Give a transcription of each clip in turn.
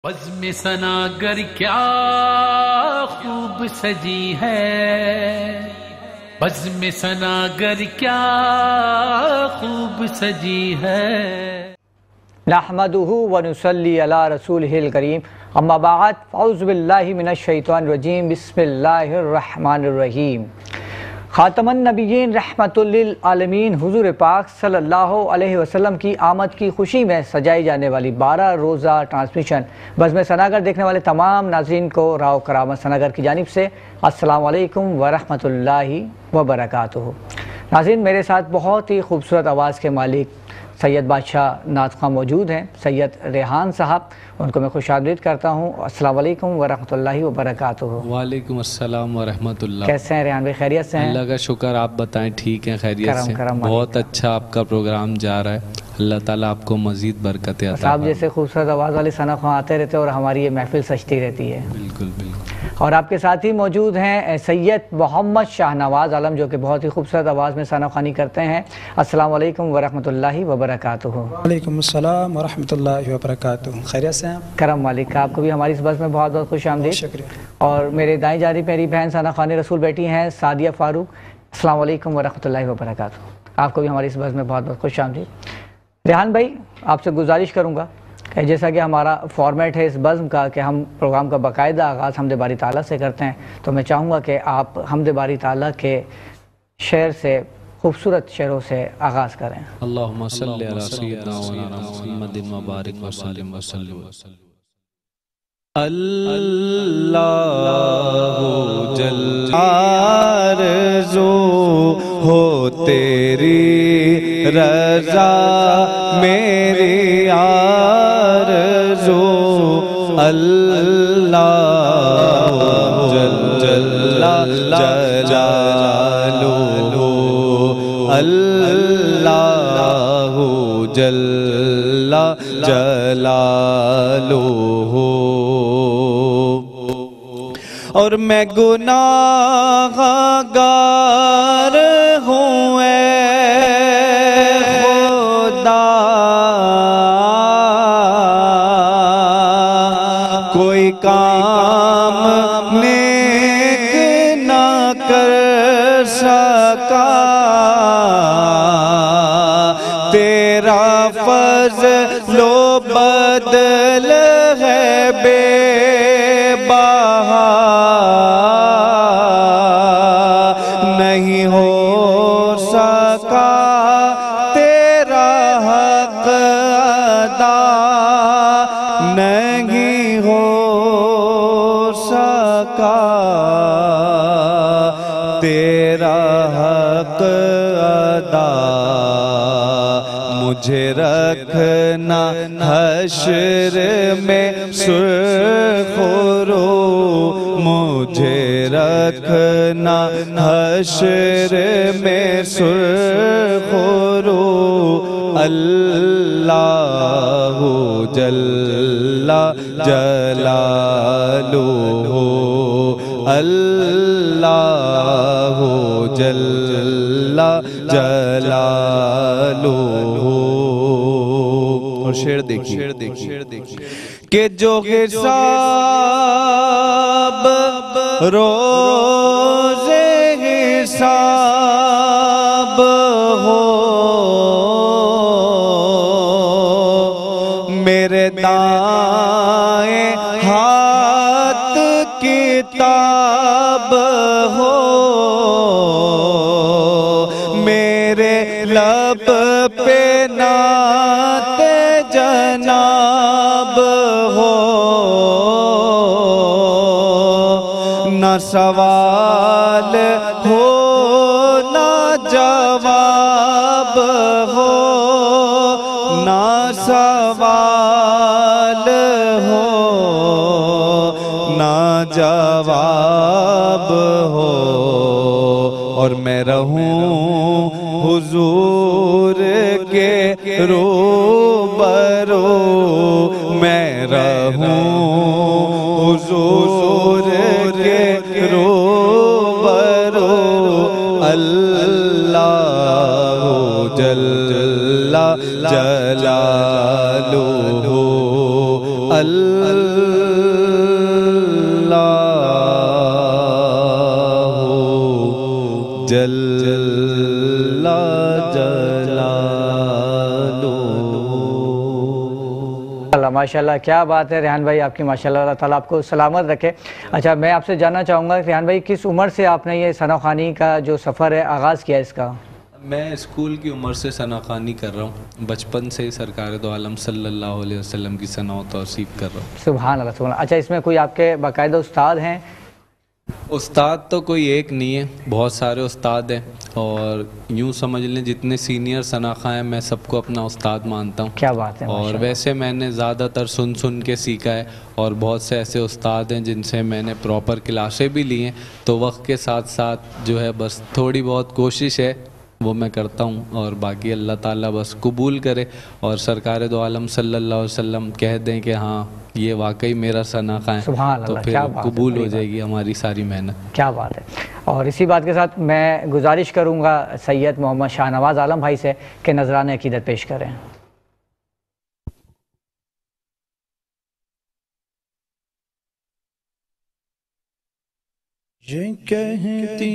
बज़्म सनागर क्या खूब सजी है, बज़्म सनागर क्या खूब सजी है। नहमदुहु व नुसल्ली अला रसूलिहिल करीम, अम्मा बाद, फ़अऊज़ु बिल्लाहि मिनश शैतानिर रजीम, बिस्मिल्लाहिर रहमानिर रहीम। ख़ातमुन नबिय्यीन रहमतुल लिल आलमीन हुज़ूर पाक सल्लल्लाहु अलैहि वसल्लम की आमद की खुशी में सजाई जाने वाली 12 रोज़ा ट्रांसमिशन बज़्म सनागर देखने वाले तमाम नाज़रीन को राव करामत सनागर की जानिब से अस्सलामु अलैकुम व रहमतुल्लाहि व बरकातुहू। नाज़रीन, मेरे साथ बहुत ही खूबसूरत आवाज़ के मालिक सैयद बादशाह नात ख़्वां मौजूद हैं, सैयद रेहान साहब, उनको मैं खुशामदीद करता हूँ। अस्सलामु अलैकुम व रहमतुल्लाहि व बरकातुहू। वालेकुम अस्सलाम व रहमतुल्लाह। कैसे हैं रेहान भाई, खैरियत से हैं? अल्लाह का शुक्र, आप बताएं ठीक हैं? खैरियत से। करम बहुत अच्छा आपका प्रोग्राम जा रहा है, अल्लाह ताला आपको मज़ीद बरकत अता साहब जैसे खूबसूरत आवाज़ वाले सना ख़्वां आते रहते हैं और हमारी ये महफिल सजती रहती है। बिल्कुल बिल्कुल। और आपके साथ ही मौजूद हैं सैयद मोहम्मद शाहनवाज़ आलम, जो कि बहुत ही खूबसूरत आवाज़ में सना ख़्वानी करते हैं। अस्सलामु अलैकुम व रहमतुल्लाहि व बरकातुहू। वालेकुम अस्सलाम व रहमतुल्लाहि व बरकातुहू। खैरियत से हैं? करम मालिक, आपको भी हमारी इस बस में बहुत बहुत खुश आमदीद। शुक्रिया। और मेरे दाएं जारी मेरी बहन सना ख़ानी रसूल बैठी हैं, सादिया फ़ारूक। अस्सलामु अलैकुम व रहमतुल्लाहि व बरकातुहू। आपको भी हमारी इस बस में बहुत बहुत खुश आमदीद। रेहान भाई, आपसे गुजारिश करूँगा कि जैसा कि हमारा फॉर्मेट है इस बज़्म का कि हम प्रोग्राम का बाकायदा आगाज़ हम्द बारी ताला से करते हैं, तो मैं चाहूँगा कि आप हम्द बारी ताला के शेर से, खूबसूरत शेरों से आगाज़ करें। अल्लाहुम्मा सल्लि अला सय्यिदना व मौलाना मुहम्मदिन व बारिक व सल्लिम व सल्लिम। अल्लाहु जल आरज़ू हो तेरी रज़ा, मेरी आरज़ू अल्लाहु जल्ला जलालुहु, अल्लाहु जल्ला जलालुहु। और मैं गुनाहगार हूँ खुदा, कोई काम नेक ना कर सका, तेरा फज़लो बदल है बेबहा, नहीं हो सका तेरा हक अदा, नहीं हो सका तेरा हक अदा। मुझे रखना हश्र में सुरख़ुरू, मुझे रखना हश्र में सुरख़ुरू, अल्लाहु जल्ला जलालुहु, अल्लाहु जल्ला जलालुहु। और शेर देखिए कि जो हिसाब रोज़े हिसाब हो, मेरे दाएं हाथ किताब हो, मेरे लब पे नाते जनाब हो, न सवाल हो न जवाब हो, न सवाल हो न जवाब हो। और मैं रहूं हुजूर के रूबरू, मैं रहूं हुजूर के रूबरू, अल्लाहु जल्ला जलालुहु, अल्लाहु जल्ला जलालुहु। माशाल्लाह, क्या बात है रेहान भाई आपकी, माशाल्लाह, अल्लाह ताला आपको सलामत रखे। अच्छा, मैं आपसे जानना चाहूँगा रेहान भाई, किस उम्र से आपने ये सनाखानी का जो सफ़र है आगाज़ किया इसका? मैं स्कूल की उम्र से सनाखानी कर रहा हूँ, बचपन से ही सरकार दो आलम सल्लल्लाहु अलैहि वसल्लम की सना व तौसीफ़ कर रहा हूँ। सुभान अल्लाह, सुभान। अच्छा, इसमें कोई आपके बाकायदा उस्ताद हैं? उस्ताद तो कोई एक नहीं है, बहुत सारे उस्ताद हैं, और यूँ समझ लें जितने सीनियर सनाखा हैं मैं सबको अपना उस्ताद मानता हूँ। क्या बात है। और वैसे मैंने ज़्यादातर सुन के सीखा है, और बहुत से ऐसे उस्ताद हैं जिनसे मैंने प्रॉपर क्लासें भी ली हैं, तो वक्त के साथ साथ जो है बस थोड़ी बहुत कोशिश है वो मैं करता हूँ, और बाकी अल्लाह ताला बस कबूल करे और सरकार दो आलम सल्लल्लाहु अलैहि वसल्लम कह दें कि हाँ ये वाकई मेरा सनाखा है, तो फिर कबूल हो जाएगी हमारी सारी मेहनत। क्या बात है। और इसी बात के साथ मैं गुजारिश करूँगा सैयद मोहम्मद शाहनवाज आलम भाई से कि नजराने अकीदत पेश करें। ये कहती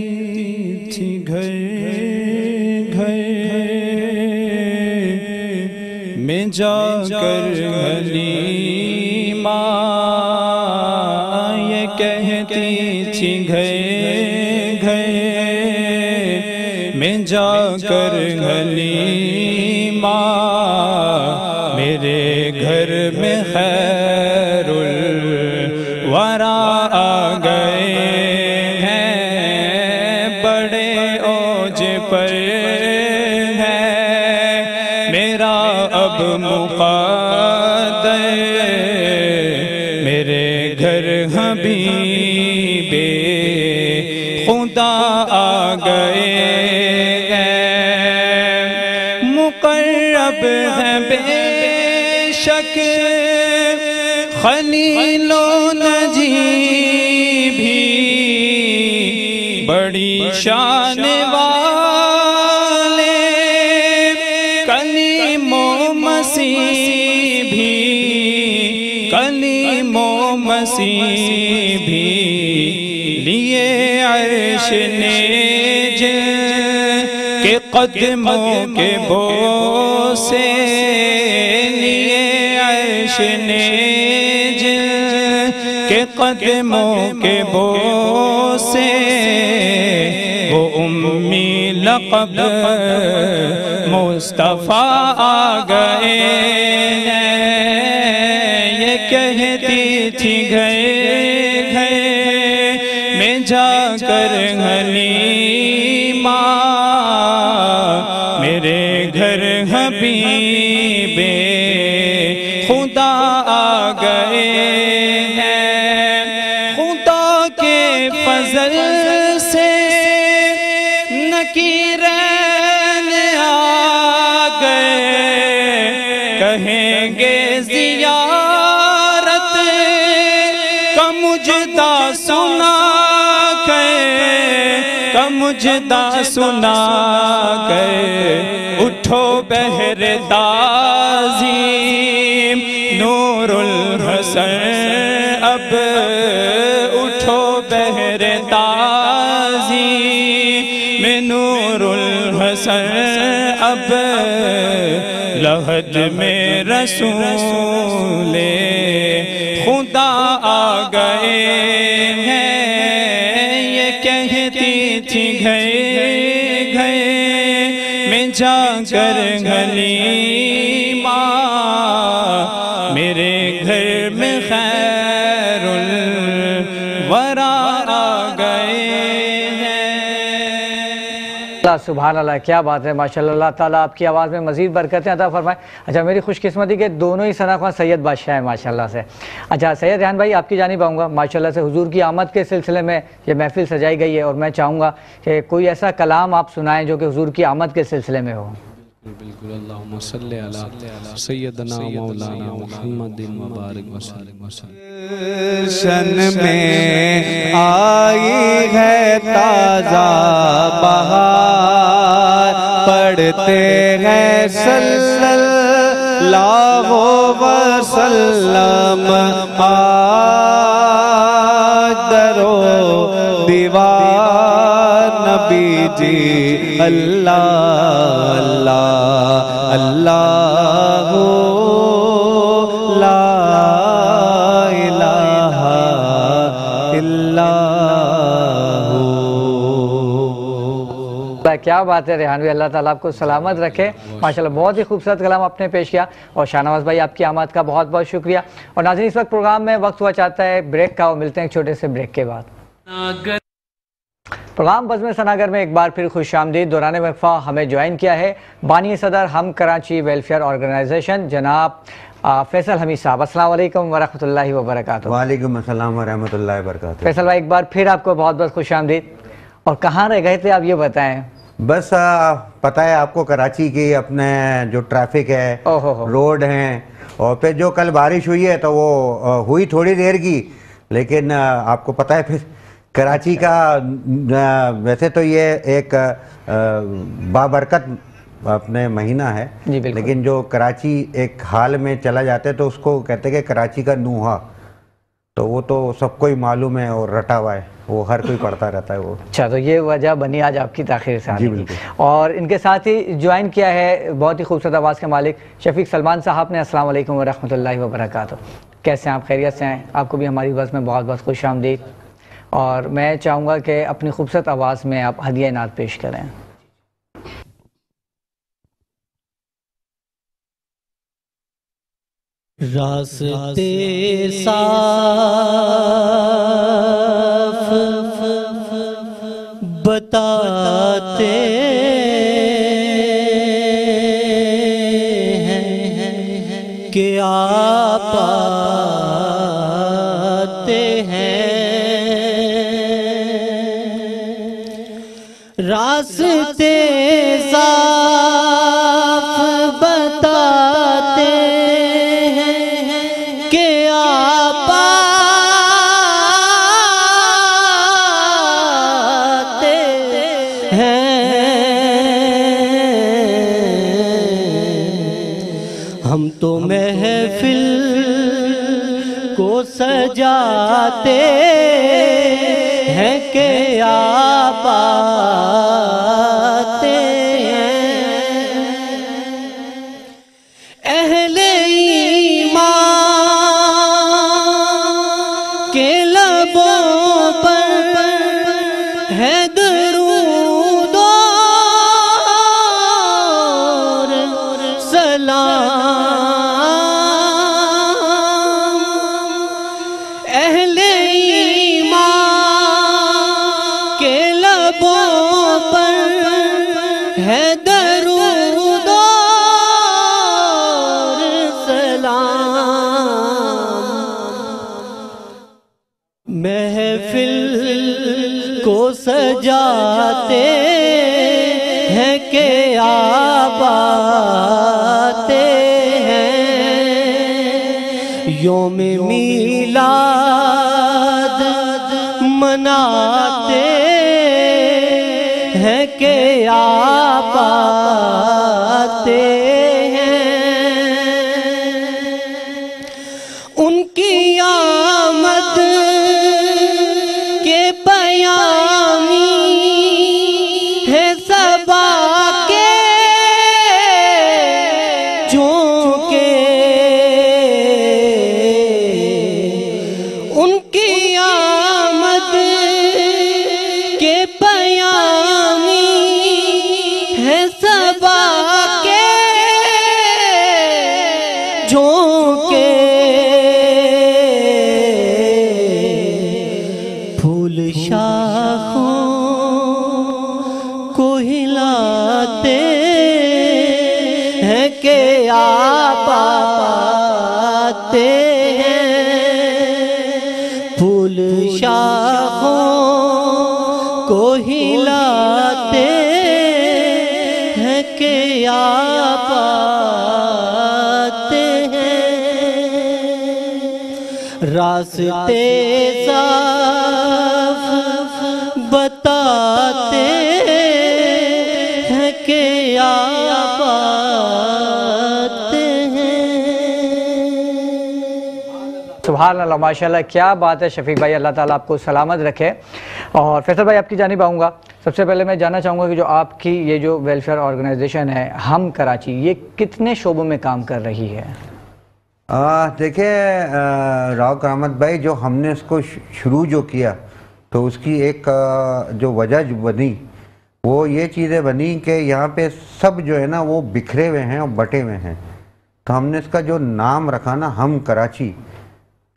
थी घर घर में जाकर हलीमा, ये कहती थी घर घर में जाकर हलीमा, मेरे घर में खैरुल वरा आ गए हैं, बड़े ओज पर है मेरा अब मुक़द्दर, मेरे घर हबीबे खुदा आ गए हैं, मुक़र्रब है बेशक खलीलो नजी भी, बड़ी शान वाले कलीमो मसीह भी, कलीमो मसीह भी लिए अर्श नेज के कदमों के बोसे, लिए अर्श नेज के कदमों के बोसे, वो उम्मी लक़ब मुस्तफ़ा आ गए हैं, ये कहती थी घर घर में जाकर हलीमा, मेरे घर हबीबे खुदा आ गए हैं, खुदा के फजल से नकीरैन आ गए, कहेंगे ज़ियारत का मुजदा सुना कर, का मुजदा सुना कर, उठो बहर ताज़ीम नूरुल हसन, अब उठो बहर ताज़ीम नूरुल हसन, अब लहद में रसूले खुदा आ गए हैं, ये कहती थी घर घर में जाकर हलीमा, मेरे घर में खैरुल वरा आ गए हैं। सुभान अल्लाह, क्या बात है, माशाल्लाह, अल्लाह ताला आपकी आवाज़ में मज़ीद बरकतें अता फरमाए। अच्छा, मेरी खुशकिस्मती के दोनों ही सनाख़्वां सैयद बादशाह हैं माशाल्लाह से। अच्छा सैयद रेहान भाई, आपकी जानिब आऊँगा। माशाल्लाह से हुजूर की आमद के सिलसिले में ये महफ़िल सजाई गई है, और मैं चाहूँगा कि कोई ऐसा कलाम आप सुनाएँ जो कि हुजूर की आमद के सिलसिले में हो। बिल्कुल, अल्लाहुम्मा सल्ली अला सय्यदना मौलाना मुहम्मदिन मुबारक वसल्लम। शन में आई है ताज़ा बहार, पढ़ते हैं सल्लल्लाहु अलैहि वसल्लम जी अल्लाह अल्लाह अल्लाह हो ला इलाहा इल्लाह हो। क्या बात है रेहान भाई, अल्लाह ताला आपको सलामत रखे। माशाल्लाह बहुत ही खूबसूरत कलाम आपने पेश किया और शाहनवाज भाई आपकी आमद का बहुत बहुत शुक्रिया। और नाज़रीन इस वक्त प्रोग्राम में वक्त हुआ चाहता है ब्रेक का और मिलते हैं एक छोटे से ब्रेक के बाद। प्रोग्राम बज़्म सनागर में एक बार फिर खुश आमदीद। दौरान वक्फा हमें ज्वाइन किया है बानी सदर हम कराची वेलफेयर ऑर्गेनाइजेशन जनाब फैसल हमीद साहब। अस्सलाम वालेकुम वरहमतुल्लाहि वबरकातुहू। वालेकुम अस्सलाम वरहमतुल्लाहि वबरकातुहू। फैसल भाई एक बार फिर आपको बहुत बहुत खुश आमदीद। और कहाँ रह गए थे आप ये बताएं। बस पता है आपको कराची की अपने जो ट्रैफिक है, रोड हैं, और फिर जो कल बारिश हुई है तो वो हुई थोड़ी देर की, लेकिन आपको पता है फिर कराची का वैसे तो ये एक बाबरकत अपने महीना है, लेकिन जो कराची एक हाल में चला जाता है तो उसको कहते हैं कि कराची का नूहा, तो वो तो सबको ही मालूम है और रटा हुआ है, वो हर कोई पढ़ता रहता है वो। अच्छा, तो ये वजह बनी आज आपकी ताख़ीर से आने की। और इनके साथ ही ज्वाइन किया है बहुत ही खूबसूरत आवाज़ के मालिक शफीक सलमान साहब ने। अस्सलाम वालेकुम वरहमतुल्लाहि वबरकातुहू। कैसे हैं आप? खैरियत से हैं? आपको भी हमारी बस में बहुत बहुत खुश आमदीद। और मैं चाहूँगा कि अपनी खूबसूरत आवाज़ में आप हदिया नात पेश करें। रास्ते साफ बताते हैं कि आप आते हैं। रास्ते साफ बताते तो महफिल को सजाते हैं कि आप आते हैं। अहले ईमान के लबों पर है दरूद और सलाम। महफिल को सजाते हैं कि आप आते हैं। यौम मीलाद मनाते हैं कि आप आते हैं। उनकी आमद के पयामी है सबा के झोंके। उनकी आमद के पयामी है सबा के झोंके। फूल शाखों को हिलाते हैं कि आप आते हैं। फूल शाखों को हिलाते हैं कि आप आते हैं। रास्ते बताते हैं कि आप आते हैं। सुभान अल्लाह, माशाल्लाह, क्या बात है शफीक भाई, अल्लाह ताला आपको सलामत रखे। और फैसल भाई आपकी जानिब आऊँगा। सबसे पहले मैं जानना चाहूँगा कि जो आपकी ये जो वेलफेयर ऑर्गेनाइजेशन है हम कराची, ये कितने शोबों में काम कर रही है? देखिए राव करामत भाई, जो हमने इसको शुरू जो किया तो उसकी एक जो वजह जो बनी वो ये चीज़ें बनी कि यहाँ पे सब जो है ना वो बिखरे हुए हैं और बटे हुए हैं। तो हमने इसका जो नाम रखा ना हम कराची,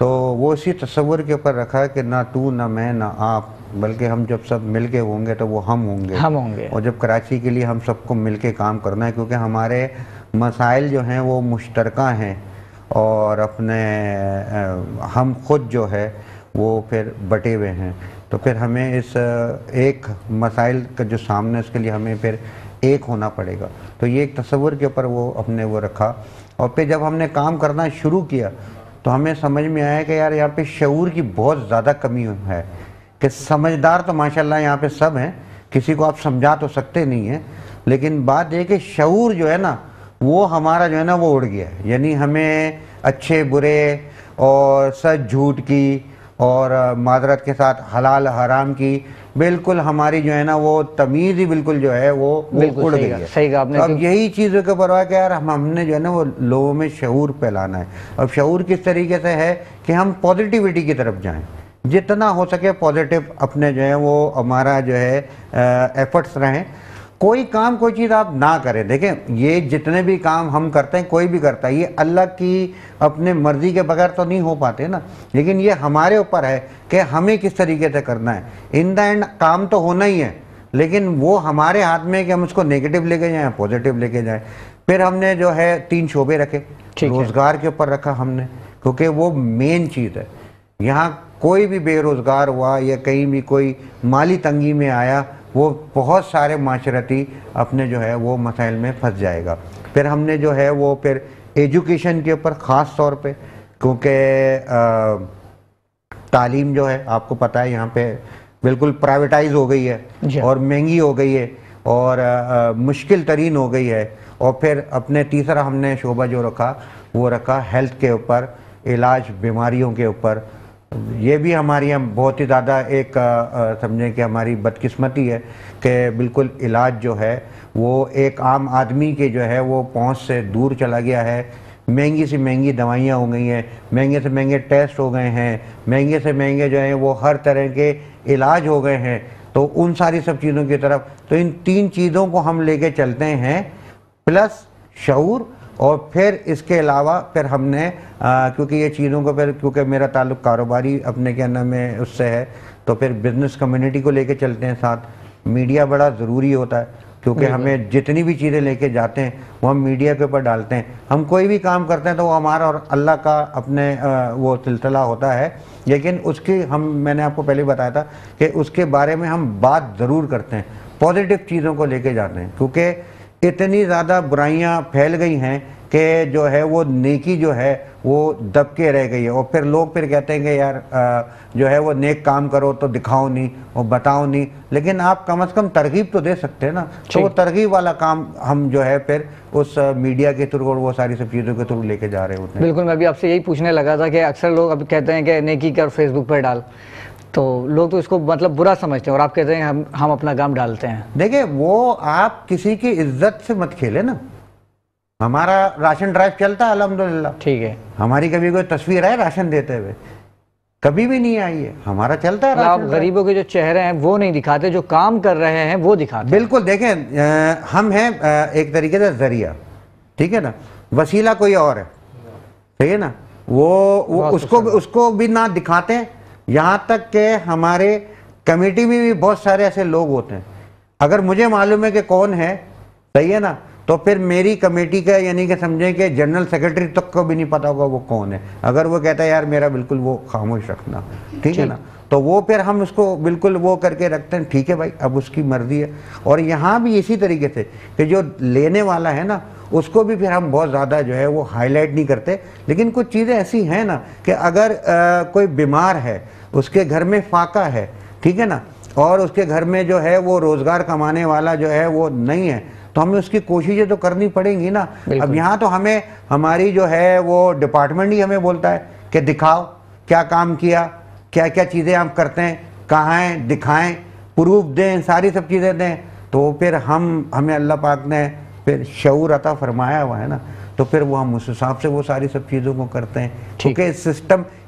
तो वो इसी तस्वर के ऊपर रखा है कि ना तू ना मैं ना आप, बल्कि हम जब सब मिल के होंगे तो वो हम होंगे। और जब कराची के लिए हम सबको मिल के काम करना है, क्योंकि हमारे मसाइल जो हैं वो मुश्तरका हैं और अपने हम खुद जो है वो फिर बटे हुए हैं। तो फिर हमें इस एक मसाइल का जो सामने, उसके लिए हमें फिर एक होना पड़ेगा। तो ये एक तस्वर के ऊपर वो अपने वो रखा। और फिर जब हमने काम करना शुरू किया तो हमें समझ में आया कि यार यहाँ पे शऊर की बहुत ज़्यादा कमी है, कि समझदार तो माशाल्लाह यहाँ पे सब हैं, किसी को आप समझा तो सकते नहीं हैं, लेकिन बात यह कि शऊर जो है ना वो हमारा जो है ना वो उड़ गया है। यानी हमें अच्छे बुरे और सच झूठ की और मादरत के साथ हलाल हराम की बिल्कुल हमारी जो है ना वो तमीज़ ही बिल्कुल जो है वो उड़ गई है। सही कहा आपने। तो अब यही चीज़ों के परवाह कि यार हमने जो है ना वो लोगों में शऊर फैलाना है। अब शऊर किस तरीके से है कि हम पॉजिटिविटी की तरफ जाएं, जितना हो सके पॉजिटिव अपने जो है वो हमारा जो है एफर्ट्स रहें। कोई काम कोई चीज़ आप ना करें। देखें ये जितने भी काम हम करते हैं, कोई भी करता है, ये अल्लाह की अपने मर्ज़ी के बगैर तो नहीं हो पाते ना, लेकिन ये हमारे ऊपर है कि हमें किस तरीके से करना है। इन द एंड काम तो होना ही है, लेकिन वो हमारे हाथ में कि हम उसको नेगेटिव लेके जाएँ पॉजिटिव लेके जाएँ। फिर हमने जो है 3 शोबे रखे, रोज़गार के ऊपर रखा हमने, क्योंकि वो मेन चीज़ है। यहाँ कोई भी बेरोज़गार हुआ या कहीं भी कोई माली तंगी में आया, वो बहुत सारे माशरती अपने जो है वो मसाइल में फंस जाएगा। फिर हमने जो है वो फिर एजुकेशन के ऊपर ख़ास तौर पे, क्योंकि तालीम जो है आपको पता है यहाँ पे बिल्कुल प्राइवेटाइज हो गई है और महंगी हो गई है और मुश्किल तरीन हो गई है। और फिर अपने तीसरा हमने शोबा जो रखा वो रखा हेल्थ के ऊपर, इलाज बीमारियों के ऊपर। ये भी हमारी हम बहुत ही ज़्यादा एक समझें कि हमारी बदकिस्मती है कि बिल्कुल इलाज जो है वो एक आम आदमी के जो है वो पहुंच से दूर चला गया है। महंगी से महंगी दवाइयाँ हो गई हैं, महंगे से महंगे टेस्ट हो गए हैं, महंगे से महंगे जो है वो हर तरह के इलाज हो गए हैं। तो उन सारी सब चीज़ों की तरफ, तो इन 3 चीज़ों को हम लेके चलते हैं, प्लस शऊर। और फिर इसके अलावा फिर हमने क्योंकि ये चीज़ों को फिर, क्योंकि मेरा ताल्लुक़ कारोबारी अपने क्या नाम है उससे है, तो फिर बिज़नेस कम्युनिटी को लेके चलते हैं साथ। मीडिया बड़ा ज़रूरी होता है, क्योंकि हमें जितनी भी चीज़ें लेके जाते हैं वो हम मीडिया के ऊपर डालते हैं। हम कोई भी काम करते हैं तो वो हमारा और अल्लाह का अपने वो सिलसिला होता है, लेकिन उसकी मैंने आपको पहले बताया था कि उसके बारे में हम बात ज़रूर करते हैं, पॉजिटिव चीज़ों को लेके जाते हैं। क्योंकि इतनी ज़्यादा बुराइयां फैल गई हैं कि जो है वो नेकी जो है वो दब के रह गई है। और फिर लोग फिर कहते हैं कि यार जो है वो नेक काम करो तो दिखाओ नहीं और बताओ नहीं, लेकिन आप कम से कम तरगीब तो दे सकते हैं ना। तो वो तरगीब वाला काम हम जो है फिर उस मीडिया के थ्रू और वो सारी सब चीज़ों के थ्रू लेके जा रहे होते हैं। बिल्कुल, मैं भी आपसे यही पूछने लगा था कि अक्सर लोग अब कहते हैं कि नेकी कर फेसबुक पर डाल, तो लोग तो इसको मतलब बुरा समझते हैं, और आप कहते हैं हम अपना काम डालते हैं। देखिए वो आप किसी की इज्जत से मत खेले ना। हमारा राशन ड्राइव चलता है अल्हम्दुलिल्लाह, ठीक है। हमारी कभी कोई तस्वीर है राशन देते हुए? कभी भी नहीं आई है। हमारा चलता है। आप गरीबों के जो चेहरे हैं वो नहीं दिखाते, जो काम कर रहे हैं वो दिखाते। बिल्कुल, देखें हम हैं एक तरीके से जरिया, ठीक है ना, वसीला कोई और है, ठीक है ना। वो उसको भी ना दिखाते हैं। यहाँ तक कि हमारे कमेटी में भी बहुत सारे ऐसे लोग होते हैं, अगर मुझे मालूम है कि कौन है, सही है ना, तो फिर मेरी कमेटी का यानी कि समझें कि जनरल सेक्रेटरी तक को भी नहीं पता होगा वो कौन है। अगर वो कहता है यार मेरा बिल्कुल वो खामोश रखना, ठीक है ना, तो वो फिर हम उसको बिल्कुल वो करके रखते हैं, ठीक है भाई अब उसकी मर्जी है। और यहाँ भी इसी तरीके से कि जो लेने वाला है ना उसको भी फिर हम बहुत ज़्यादा जो है वो हाईलाइट नहीं करते। लेकिन कुछ चीज़ें ऐसी हैं ना कि अगर कोई बीमार है, उसके घर में फाका है, ठीक है ना, और उसके घर में जो है वो रोज़गार कमाने वाला जो है वो नहीं है, तो हमें उसकी कोशिशें तो करनी पड़ेंगी ना। अब यहाँ तो हमें हमारी जो है वो डिपार्टमेंट ही हमें बोलता है कि दिखाओ क्या काम किया, क्या क्या चीज़ें आप करते हैं, कहाँ हैं, दिखाएं। प्रूफ दें, सारी सब चीज़ें दें, तो फिर हमें अल्लाह पाक ने फिर शऊर अता फरमाया हुआ है ना, तो फिर वो हम उस हिसाब से वो सारी सब चीज़ों को करते हैं। क्योंकि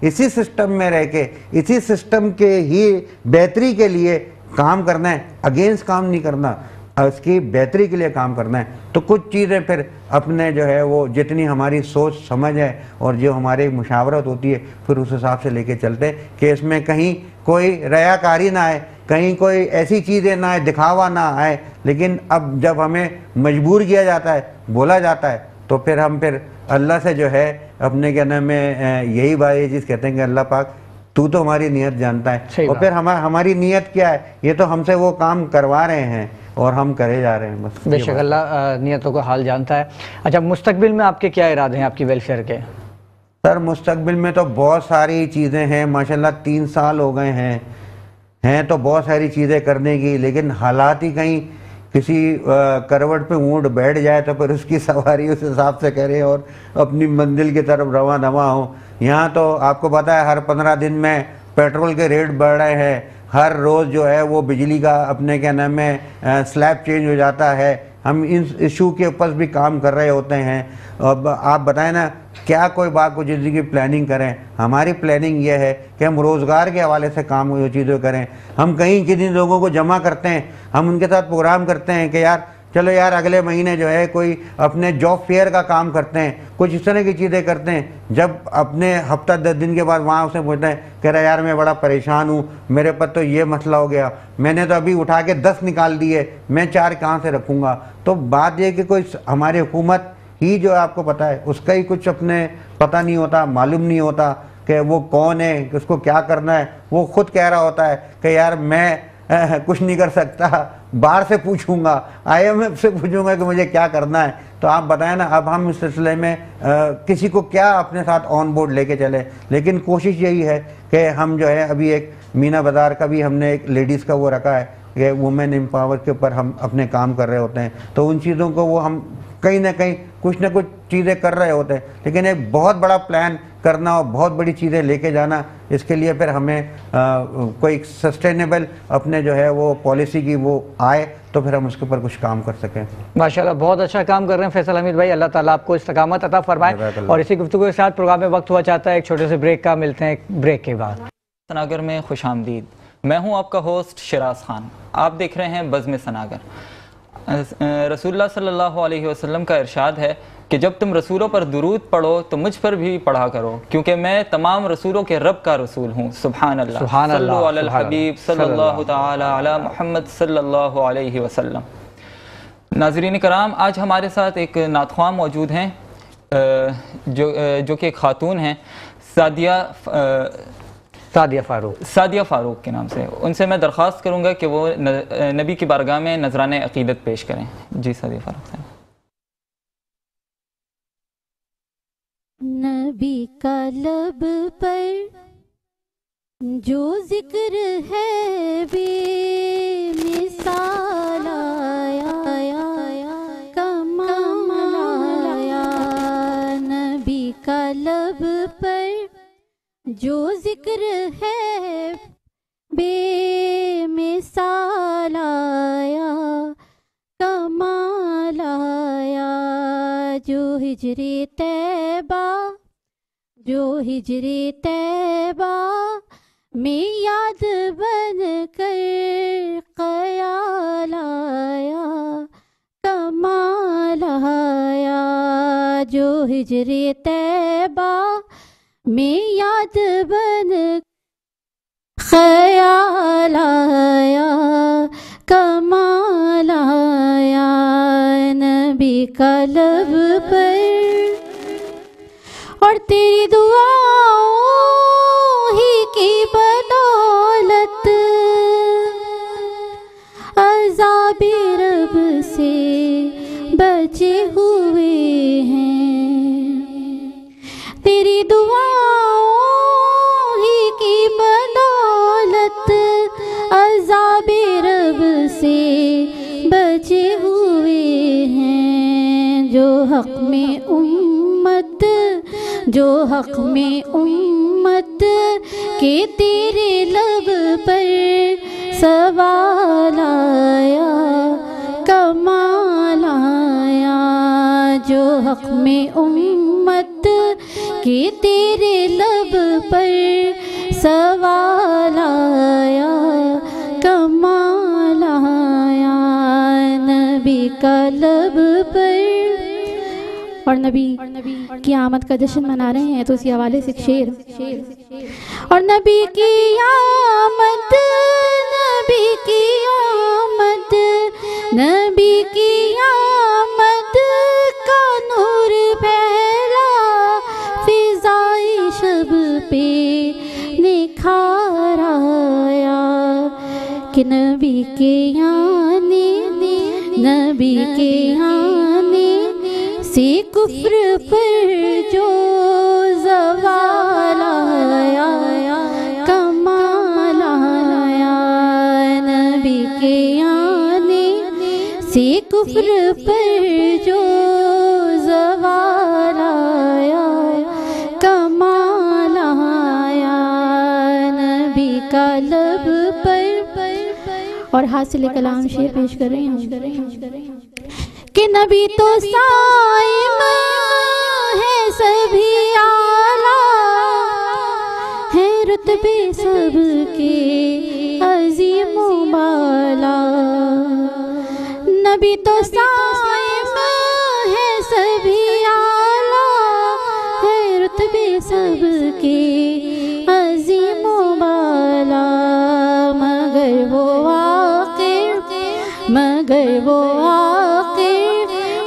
इसी सिस्टम में रह के, इसी सिस्टम के ही बेहतरी के लिए काम करना है, अगेंस्ट काम नहीं करना, उसकी बेहतरी के लिए काम करना है। तो कुछ चीज़ें फिर अपने जो है वो जितनी हमारी सोच समझ है और जो हमारी मुशावरत होती है, फिर उस हिसाब से लेके चलते हैं कि इसमें कहीं कोई रयाकारी ना आए, कहीं कोई ऐसी चीज़ें ना आए, दिखावा ना आए। लेकिन अब जब हमें मजबूर किया जाता है, बोला जाता है, तो फिर हम फिर अल्लाह से जो है अपने क्या नाम है यही बात ये चीज़ कहते हैं कि अल्लाह पाक तू तो हमारी नीयत जानता है, और फिर हमारी नीयत क्या है, ये तो हमसे वो काम करवा रहे हैं और हम करे जा रहे हैं। बस बेशक अल्लाह नियतों का हाल जानता है। अच्छा, मुस्तकबिल में आपके क्या इरादे हैं आपकी वेलफेयर के? सर मुस्तकबिल में तो बहुत सारी चीज़ें हैं, माशाल्लाह 3 साल हो गए हैं तो बहुत सारी चीज़ें करने की, लेकिन हालात ही कहीं किसी करवट पे ऊँट बैठ जाए तो फिर उसकी सवारी उस हिसाब से करें और अपनी मंजिल की तरफ रवा दवा हो। यहाँ तो आपको पता है हर 15 दिन में पेट्रोल के रेट बढ़ रहे हैं, हर रोज़ जो है वो बिजली का अपने क्या नाम है स्लैब चेंज हो जाता है। हम इन इशू के ऊपर भी काम कर रहे होते हैं। अब आप बताएं ना, क्या कोई बात को ज़िंदगी की प्लानिंग करें। हमारी प्लानिंग ये है कि हम रोज़गार के हवाले से काम जो चीज़ें करें। हम कहीं किन्हीं लोगों को जमा करते हैं, हम उनके साथ प्रोग्राम करते हैं कि यार चलो यार अगले महीने जो है कोई अपने जॉब फेयर का काम करते हैं, कुछ इस तरह की चीज़ें करते हैं। जब अपने हफ्ता 10 दिन के बाद वहाँ उसे पूछते हैं, कह रहा यार मैं बड़ा परेशान हूँ, मेरे पर तो ये मसला हो गया, मैंने तो अभी उठा के 10 निकाल दिए, मैं 4 कहाँ से रखूँगा। तो बात यह कि कोई हमारी हुकूमत ही जो है आपको पता है उसका ही कुछ अपने पता नहीं होता, मालूम नहीं होता कि वो कौन है, कि उसको क्या करना है। वो खुद कह रहा होता है कि यार मैं कुछ नहीं कर सकता, बाहर से पूछूंगा, IMF से पूछूंगा कि मुझे क्या करना है। तो आप बताएं ना, अब हम इस सिलसिले में किसी को क्या अपने साथ ऑन बोर्ड लेके चले। लेकिन कोशिश यही है कि हम जो है अभी एक मीना बाज़ार का भी हमने एक लेडीज़ का वो रखा है कि वुमेन एम्पावर के ऊपर हम अपने काम कर रहे होते हैं। तो उन चीज़ों को वो हम कहीं ना कहीं कुछ ना कुछ चीज़ें कर रहे होते हैं, लेकिन एक बहुत बड़ा प्लान करना और बहुत बड़ी चीज़ें लेके जाना, इसके लिए फिर हमें कोई सस्टेनेबल अपने जो है वो पॉलिसी की वो आए तो फिर हम उसके ऊपर कुछ काम कर सकें। माशाल्लाह बहुत अच्छा काम कर रहे हैं फैसल हमीद भाई, अल्लाह ताला आपको इस्तकामत अता फरमाए। और इसी गुफ्तगू के साथ प्रोग्राम में वक्त हुआ चाहता है एक छोटे से ब्रेक का, मिलते हैं एक ब्रेक के बाद। सनागर में खुशामदीद, मैं हूँ आपका होस्ट शिराज खान, आप देख रहे हैं बज़्म सनागर। रसूलुल्लाह सल्लल्लाहु अलैहि वसल्लम का इरशाद है कि जब तुम रसूलों पर दुरूद पढ़ो तो मुझ पर भी पढ़ा करो, क्योंकि मैं तमाम रसूलों के रब का रसूल हूँ। सुभान अल्लाह, सल्लल्लाहु अलल हबीब सल्लल्लाहु तआला अला मुहम्मद सल्लल्लाहु अलैहि वसल्लम। नाज़रीन कराम, आज हमारे साथ एक नातख़्वां मौजूद हैं जो कि एक खातून हैं, सादिया फ़ारूक के नाम से। उनसे मैं दरख्वास्त करूँगा कि वो नबी की बारगाह में नजराने अक़ीदत पेश करें। जी सादिया फ़ारूक साहब। नबी का लब पर जो जिक्र है बेमिसाल आया, कमाल आया। नबी का लब पर जो जिक्र है बेमिसाल आया, कमाल आया। जो हिजरे तैबा में याद बन कर क़याल आया, कमाल आया। जो हिजरे तैबा में याद बन ख़याल आया, कमाल आया। नबी का लब पर और तेरी दुआओं ही की बदौलत अज़ाबे रब से बचे हुए हैं। तेरी दुआओं ही की बदौलत अज़ाबे रब से बचे हुए हैं। जो हक़ में उम्मत के तेरे लब पर सवार कि तेरे लब पर सवाल आया, कमाल आया नबी का लब पर। और नबी की आमद का जश्न मना रहे हैं तो उसी हवाले से एक शेर। और नबी की आमद, नबी की आमद, नबी की आमद का नूर फैला, फिजाई शब पे निखार आया कि नबी के आने, नबी के आने से कुफ्र पर जो ज़वाल आया, कमाल आया नबी के आने से कुफ्र पर जो ज़वाल आया, कमाल आया नबी का लब पर। और हासिल कलाम शेर पेश कर रहे हैं कि नबी तो साइम है सभी आला, है रुतबे सबके अजीम बाला। नबी तो साइम है सभी आला, है रुतबे सबके अजीम बाला। मगर वो आखिर, मगर वो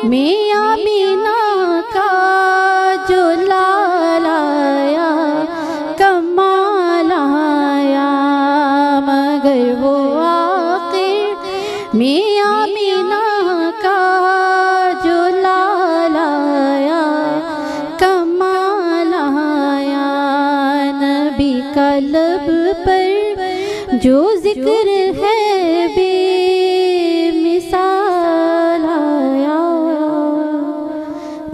में आमीना का जो लाल आया, कमाल आया। मगर वो आखिर में आमीना का जो लाल आया, कमाल आया नबी का लब पर जो जिक्र है बेमिसाल आया,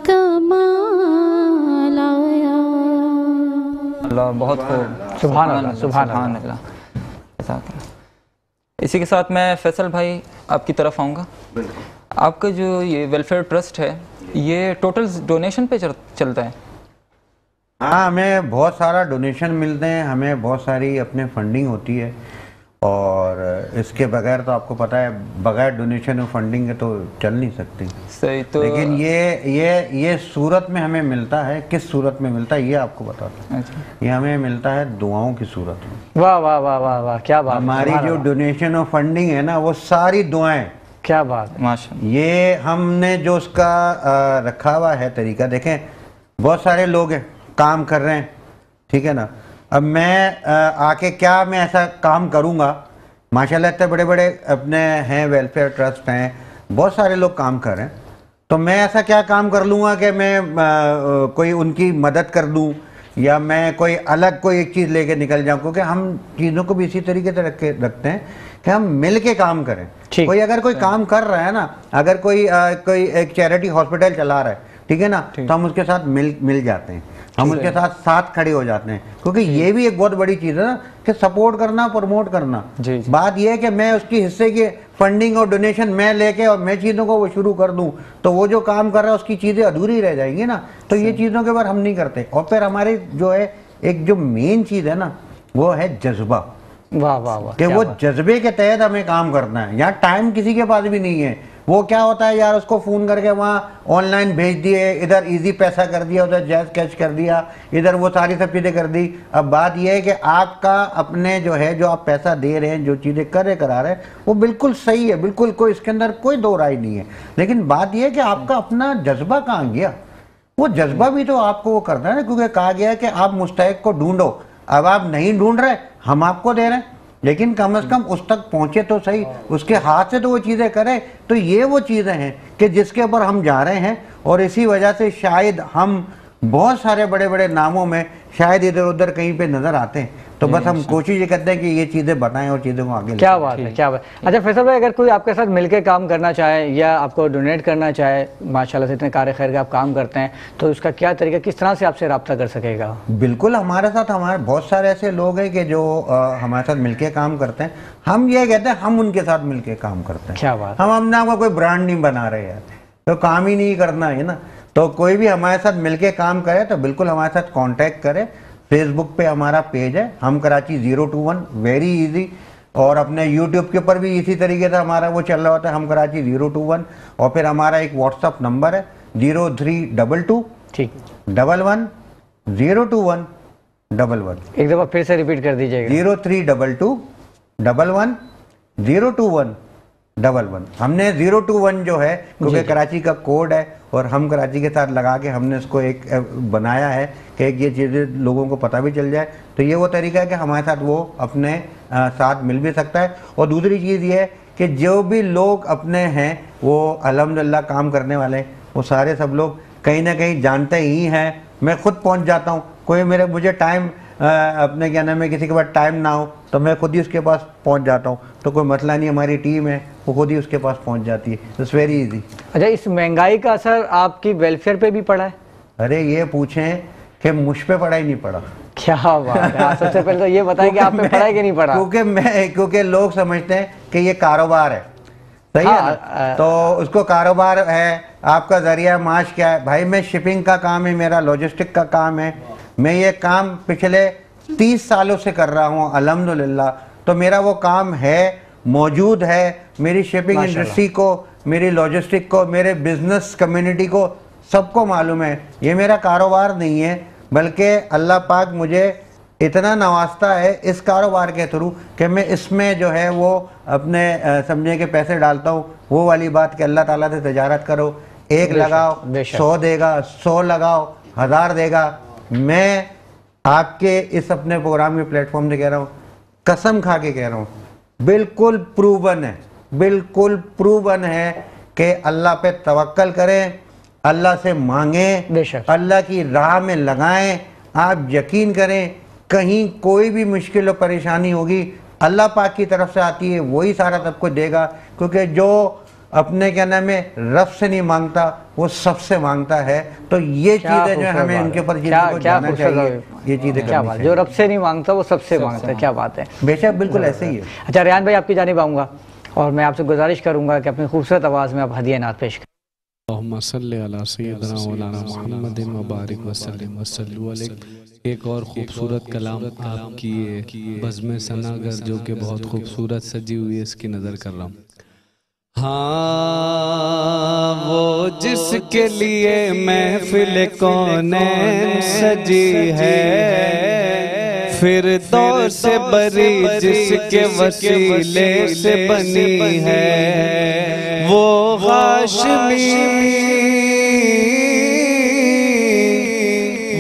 कमाल आया। अल्लाह बहुत खूब, सुभान अल्लाह, सुभान अल्लाह। इसी के साथ मैं फैसल भाई आपकी तरफ आऊँगा। आपका जो ये वेलफेयर ट्रस्ट है ये टोटल डोनेशन पे चलता है? हाँ, हमें बहुत सारा डोनेशन मिलते हैं, हमें बहुत सारी अपने फंडिंग होती है और इसके बगैर तो आपको पता है बगैर डोनेशन और फंडिंग के तो चल नहीं सकती। सही। तो लेकिन ये सूरत में हमें मिलता है। किस सूरत में मिलता है ये आपको बताता हूँ। ये हमें मिलता है दुआओं की सूरत में। वाह वाह वाह वाह वाह, क्या बात। हमारी जो डोनेशन और फंडिंग है ना वो सारी दुआएं। क्या बात, माशाअल्लाह। ये हमने जो उसका रखा हुआ है तरीका, देखें बहुत सारे लोग हैं काम कर रहे हैं, ठीक है ना। अब मैं आके क्या मैं ऐसा काम करूँगा, माशाल्लाह इतने बड़े बड़े अपने हैं वेलफेयर ट्रस्ट हैं, बहुत सारे लोग काम कर रहे हैं, तो मैं ऐसा क्या काम कर लूँगा कि मैं कोई उनकी मदद कर दूँ या मैं कोई अलग कोई एक चीज़ लेके निकल जाऊँ। क्योंकि हम चीज़ों को भी इसी तरीके से रखते हैं कि हम मिल के काम करें। कोई अगर कोई काम कर रहा है ना, अगर कोई एक चैरिटी हॉस्पिटल चला रहा है, ठीक है ना, तो हम उसके साथ मिल जाते हैं, हम उसके साथ खड़े हो जाते हैं। क्योंकि ये भी एक बहुत बड़ी चीज़ है ना कि सपोर्ट करना, प्रमोट करना। बात यह है कि मैं उसकी हिस्से की फंडिंग और डोनेशन मैं लेके और मैं चीज़ों को वो शुरू कर दूं तो वो जो काम कर रहा है उसकी चीज़ें अधूरी रह जाएंगी ना। तो ये चीज़ों के बार हम नहीं करते। और फिर हमारी जो है एक जो मेन चीज़ है ना वो है जज्बा। वाह वाह वाह, कि वो जज्बे के तहत हमें काम करना है। यहाँ टाइम किसी के पास भी नहीं है। वो क्या होता है यार, उसको फ़ोन करके वहाँ ऑनलाइन भेज दिए, इधर इजी पैसा कर दिया, उधर जैज़ कैश कर दिया, इधर वो सारी सब चीज़ें कर दी। अब बात यह है कि आपका अपने जो है, जो आप पैसा दे रहे हैं, जो चीज़ें करा रहे हैं, वो बिल्कुल सही है, बिल्कुल कोई इसके अंदर कोई दो राय नहीं है। लेकिन बात यह है कि आपका अपना जज्बा कहाँ गया। वो जज्बा भी तो आपको वो करना है ना, क्योंकि कहा गया है कि आप मुस्तहिक को ढूंढो। अब आप नहीं ढूंढ रहे, हम आपको दे रहे हैं, लेकिन कम से कम उस तक पहुंचे तो सही, उसके हाथ से तो वो चीज़ें करें। तो ये वो चीज़ें हैं कि जिसके ऊपर हम जा रहे हैं और इसी वजह से शायद हम बहुत सारे बड़े बड़े नामों में शायद इधर उधर कहीं पे नज़र आते हैं। तो बस हम कोशिश ये करते हैं कि ये चीज़ें बताएं और चीज़ों को आगे। क्या बात है, क्या बात। अच्छा फैसल भाई, अगर कोई आपके साथ मिलकर काम करना चाहे या आपको डोनेट करना चाहे, माशाल्लाह से इतने कार्य खैर के आप काम करते हैं, तो उसका क्या तरीका, किस तरह से आपसे रब्ता कर सकेगा? बिल्कुल, हमारे साथ हमारे बहुत सारे ऐसे लोग हैं कि जो हमारे साथ मिलके काम करते हैं। हम ये कहते हैं हम उनके साथ मिलके काम करते हैं। क्या बात। हम अपने आपका कोई ब्रांड नहीं बना रहे हैं, तो काम ही नहीं करना है ना। तो कोई भी हमारे साथ मिलके काम करे तो बिल्कुल हमारे साथ कांटेक्ट करे। फेसबुक पे हमारा पेज है हम कराची 021, वेरी इजी। और अपने यूट्यूब के ऊपर भी इसी तरीके से हमारा वो चल रहा होता है, हम कराची 021। और फिर हमारा एक व्हाट्सअप नंबर है 0322 ठीक 11 021 11। एक दफ़ा फिर से रिपीट कर दीजिएगा। 0322 11 021 11। हमने 021 जो है क्योंकि कराची का कोड है और हम कराची के साथ लगा के हमने इसको एक बनाया है कि ये चीज़ें लोगों को पता भी चल जाए। तो ये वो तरीका है कि हमारे साथ वो अपने साथ मिल भी सकता है। और दूसरी चीज़ ये है कि जो भी लोग अपने हैं वो अल्हम्दुलिल्लाह काम करने वाले, वो सारे सब लोग कहीं ना कहीं जानते ही हैं। मैं खुद पहुंच जाता हूं, कोई मुझे टाइम अपने क्या नाम है किसी के पास टाइम ना हो तो मैं खुद ही उसके पास पहुंच जाता हूं, तो कोई मसला नहीं। हमारी टीम है वो खुद ही उसके पास पहुंच जाती है। It's very easy. अच्छा, इस महंगाई का असर आपकी वेलफेयर पे भी पड़ा है? अरे ये पूछें कि मुझ पे पड़ा ही नहीं पड़ा। क्या बात है। सबसे पहले तो ये बताएं कि आप पे पड़ा है कि नहीं पड़ा? क्योंकि लोग समझते हैं कि ये कारोबार है, सही है ना? तो उसको कारोबार है, आपका जरिया माश क्या है? भाई मैं शिपिंग का काम है, मेरा लॉजिस्टिक का काम है, मैं ये काम पिछले 30 सालों से कर रहा हूँ अल्हम्दुलिल्लाह। तो मेरा वो काम है, मौजूद है। मेरी शिपिंग इंडस्ट्री को, मेरी लॉजिस्टिक को, मेरे बिजनेस कम्युनिटी को सबको मालूम है ये मेरा कारोबार नहीं है, बल्कि अल्लाह पाक मुझे इतना नवाजता है इस कारोबार के थ्रू कि मैं इसमें जो है वो अपने समझे के पैसे डालता हूँ। वो वाली बात कि अल्लाह ताला से तजारत करो, एक लगाओ 100 देगा, 100 लगाओ 1000 देगा। मैं आपके इस अपने प्रोग्राम के प्लेटफॉर्म से कह रहा हूँ, कसम खा के कह रहा हूँ, बिल्कुल प्रूवन है, बिल्कुल प्रूवन है कि अल्लाह पे तवक्कल करें, अल्लाह से मांगें, अल्लाह की राह में लगाएं। आप यकीन करें कहीं कोई भी मुश्किल और परेशानी होगी अल्लाह पाक की तरफ से आती है, वही सारा सब कुछ देगा। क्योंकि जो अपने क्या नाम है रब से नहीं मांगता वो सबसे मांगता है। तो ये चीज़ें जो हमें उनके ऊपर जाना चाहिए, ये चीज़ें क्या बात, जो रब से नहीं मांगता वो सबसे मांगता है। क्या बात है, बेशक बिल्कुल ऐसे ही है। अच्छा रेहान भाई, आपकी जानिब आऊँगा और मैं आपसे गुजारिश करूँगा कि अपनी खूबसूरत आवाज़ में आप हदिया नात पेश करें। एक और खूबसूरत कलाम आपकी बज़्म सनागर जो कि बहुत खूबसूरत सजी हुई है, इसकी नज़र कर रहा हूँ। हाँ, वो जिसके लिए महफिल कौनैन सजी है, फिर दौर से बरी जिसके वसीले से बनी है, वो हाशमी,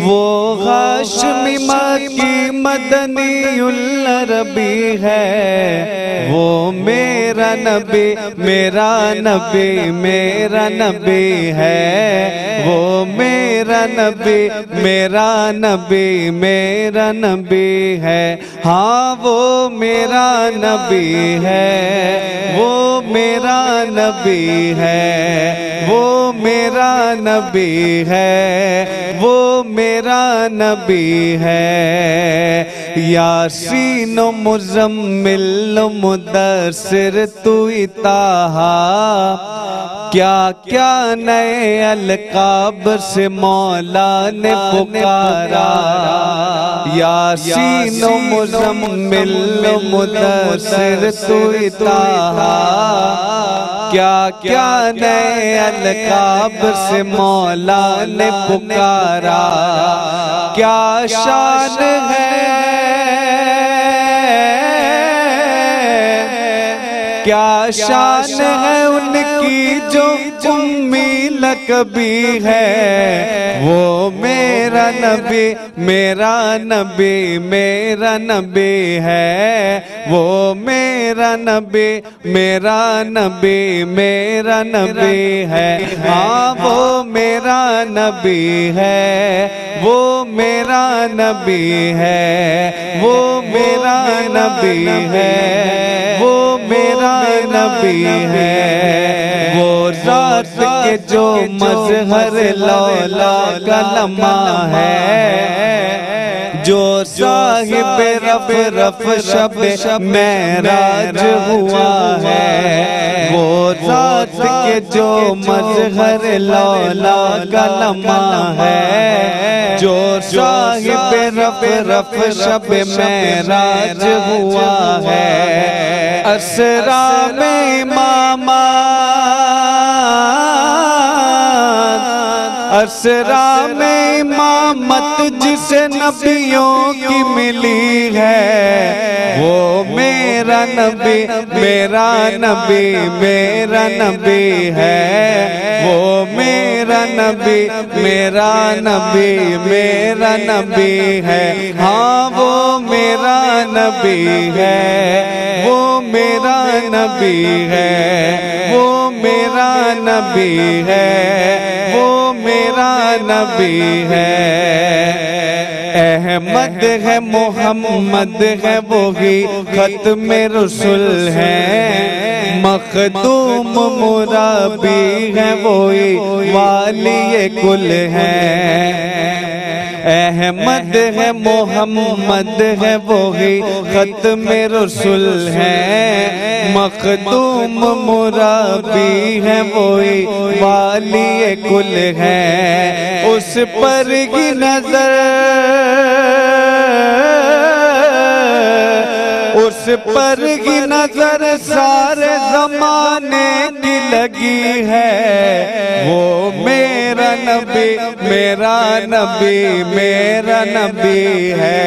वो हाशमी मक्की मदनीउल अरबी है, वो मेरा नबी, मेरा नबी, मेरा नबी है, वो मेरा नबी, मेरा नबी, मेरा नबी है। हाँ, वो मेरा नबी है, वो मेरा नबी है, वो मेरा नबी है, वो मेरा नबी है। यासीन मुज़म्मिल मुदस्सिर तू ताहा, क्या क्या नए अलकाब से मौला ने पुकारा। यासीन मुज़म्मिल मुदस्सिर तू ताहा, क्या क्या नए अलकाब से मौला ने पुकारा। क्या शान है, क्या शान है उनकी जो उम्मी लकबी है, वो मेरा नबी, मेरा नबी, मेरा नबी है, वो मेरा नबी, मेरा नबी, मेरा नबी है। हाँ, वो मेरा नबी है, वो मेरा नबी है, वो मेरा नबी है, वो मेरा नबी है। वो रात के जो मजहर लौला का लम्हा है, जो साहिब रफ रफ शब मेराज हुआ है, वो रात के जो मजहर लौला का लम्हा है। जो साहिब रफ रफ शब मेराज हुआ है, असरा में इमामा असरा में इमामत जिसे नबियों की मिली है, वो मेरा नबी मेरा नबी मेरा नबी है। वो मेरा नबी मेरा नबी मेरा नबी है। हाँ वो मेरा नबी है, वो मेरा नबी है, वो मेरा नबी है, वो मेरा नबी है। अहमद है मोहम्मद है वही खत्म रसूल है, मखदूम मुराबी है वही वाली कुल है। अहमद है मोहम्मद है वही खत्म रसूल है, मखदूम मुराबी है वही वाली कुल है। उस पर की नजर उस पर की नजर सारे जमाने की लगी है। वो मेरा नबी मेरा नबी मेरा नबी है।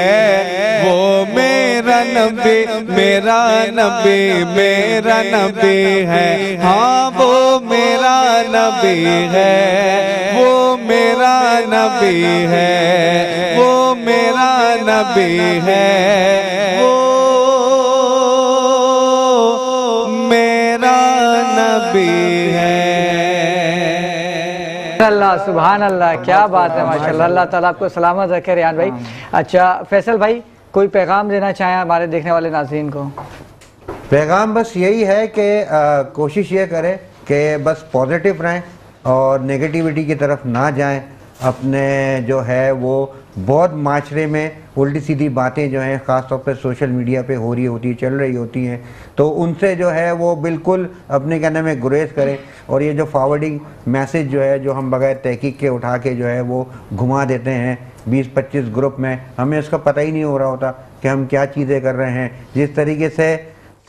वो मेरा नबी मेरा नबी मेरा नबी है। हाँ वो मेरा नबी है, वो मेरा नबी है, वो मेरा नबी है, वो अल्लाह सुभान अल्लाह, क्या बात है माशाल्लाह। अल्लाह ताला आपको सलामत रखे रेहान भाई। अच्छा फैसल भाई, कोई पैगाम देना चाहें हमारे देखने वाले नाज़रीन को? पैगाम बस यही है कि कोशिश ये करें कि बस पॉजिटिव रहें और नेगेटिविटी की तरफ ना जाएं। अपने जो है वो बहुत माशरे में उल्टी सीधी बातें जो हैं ख़ास तौर पर सोशल मीडिया पे हो रही होती है, चल रही होती हैं, तो उनसे जो है वो बिल्कुल अपने कहने में गुरेज करें। और ये जो फॉरवर्डिंग मैसेज जो है जो हम बगैर तहकीक के उठा के जो है वो घुमा देते हैं 20-25 ग्रुप में, हमें उसका पता ही नहीं हो रहा होता कि हम क्या चीज़ें कर रहे हैं। जिस तरीके से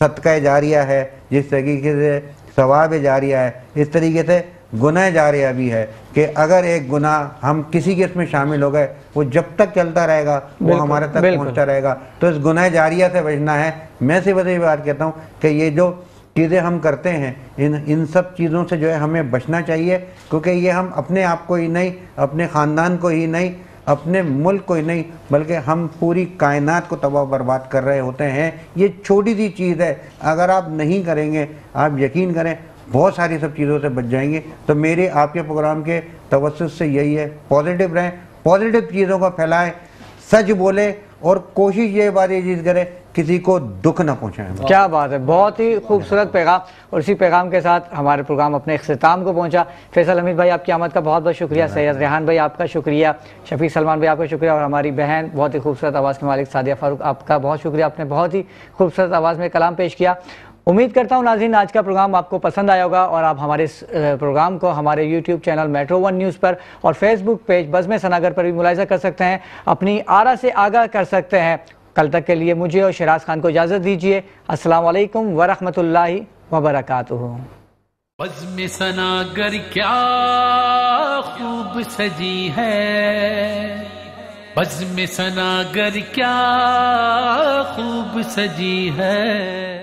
सदका जारिया है, जिस तरीके से सवाब जारिया है, इस तरीके से गुनाह जारिया भी है कि अगर एक गुनाह हम किसी के इसमें शामिल हो गए, वो जब तक चलता रहेगा वो हमारे तक पहुंचता रहेगा। तो इस गुनाह जारिया से बचना है। मैं सिर्फ ये बात कहता हूँ कि ये जो चीज़ें हम करते हैं इन सब चीज़ों से जो है हमें बचना चाहिए, क्योंकि ये हम अपने आप को ही नहीं, अपने ख़ानदान को ही नहीं, अपने मुल्क को ही नहीं, बल्कि हम पूरी कायनात को तबाह बर्बाद कर रहे होते हैं। ये छोटी सी चीज़ है, अगर आप नहीं करेंगे, आप यकीन करें बहुत सारी सब चीज़ों से बच जाएंगे। तो मेरे आपके प्रोग्राम के तवज्जुह से यही है, पॉजिटिव रहें, पॉजिटिव चीज़ों को फैलाएं, सच बोले और कोशिश ये बात ये चीज़ करें किसी को दुख ना पहुंचाएं। क्या बात है, बहुत ही खूबसूरत पैगाम। और इसी पैगाम के साथ हमारे प्रोग्राम अपने इख्तिताम को पहुंचा। फैसल हमीद भाई आपकी आमद का बहुत बहुत शुक्रिया, सैयद रेहान भाई आपका शुक्रिया, शफीक सलमान भाई आपका शुक्रिया, और हमारी बहन बहुत ही खूबसूरत आवाज़ के मालिक सादिया फारूक आपका बहुत शुक्रिया, आपने बहुत ही खूबसूरत आवाज़ में कलाम पेश किया। उम्मीद करता हूँ नाज़रीन आज का प्रोग्राम आपको पसंद आया होगा और आप हमारे इस प्रोग्राम को हमारे यूट्यूब चैनल मेट्रो 1 न्यूज़ पर और फेसबुक पेज बज़्म सनागर पर भी मुलाहिज़ा कर सकते हैं, अपनी आरा से आगाह कर सकते हैं। कल तक के लिए मुझे और शराज खान को इजाज़त दीजिए। अस्सलाम वालेकुम व रहमतुल्लाहि व बरकातुहू। बज़्म सनागर क्या खूब सजी है, बज़्म सनागर क्या खूब सजी है।